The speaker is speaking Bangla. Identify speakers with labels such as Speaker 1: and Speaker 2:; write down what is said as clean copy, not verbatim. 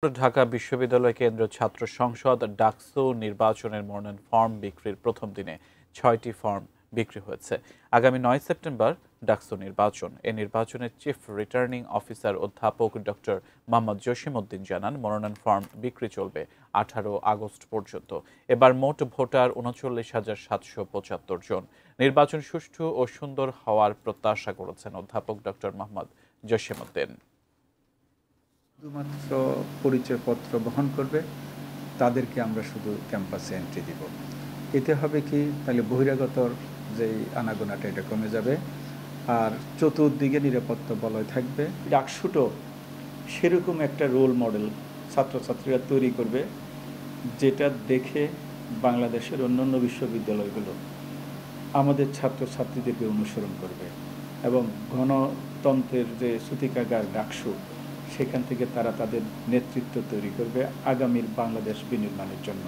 Speaker 1: ঢাকা বিশ্ববিদ্যালয় কেন্দ্র ছাত্র সংসদ ডাকসু নির্বাচনের মনোনয়ন ফর্ম বিক্রির প্রথম দিনে ৬টি ফর্ম বিক্রি হয়েছে। আগামী ৯ সেপ্টেম্বর ডাকসু নির্বাচন। এ নির্বাচনের চিফ রিটার্নিং অফিসার অধ্যাপক ডক্টর মোহাম্মদ জসিমউদ্দিন জানান, মনোনয়ন ফর্ম বিক্রি চলবে ১৮ আগস্ট পর্যন্ত। এবার মোট ভোটার ৩৯,৭৭৫ জন। নির্বাচন সুষ্ঠু ও সুন্দর হওয়ার প্রত্যাশা করেছেন অধ্যাপক ডক্টর মোহাম্মদ জসিমউদ্দিন।
Speaker 2: শুধুমাত্র পরিচয়পত্র বহন করবে তাদেরকে আমরা শুধু ক্যাম্পাসে এন্ট্রি দিব। এতে হবে কি, তাহলে বহিরাগতর যেই আনাগোনাটা এটা কমে যাবে, আর চতুর্দিকে নিরাপত্তা বলয় থাকবে। ডাকসুটো সেরকম একটা রোল মডেল ছাত্রছাত্রীরা তৈরি করবে, যেটা দেখে বাংলাদেশের অন্যান্য বিশ্ববিদ্যালয়গুলো আমাদের ছাত্রছাত্রীদেরকে অনুসরণ করবে এবং গণতন্ত্রের যে সূতিকাগার ডাকসু, সেখান থেকে তারা তাদের নেতৃত্ব তৈরি করবে আগামীর বাংলাদেশ বিনির্মাণের জন্য।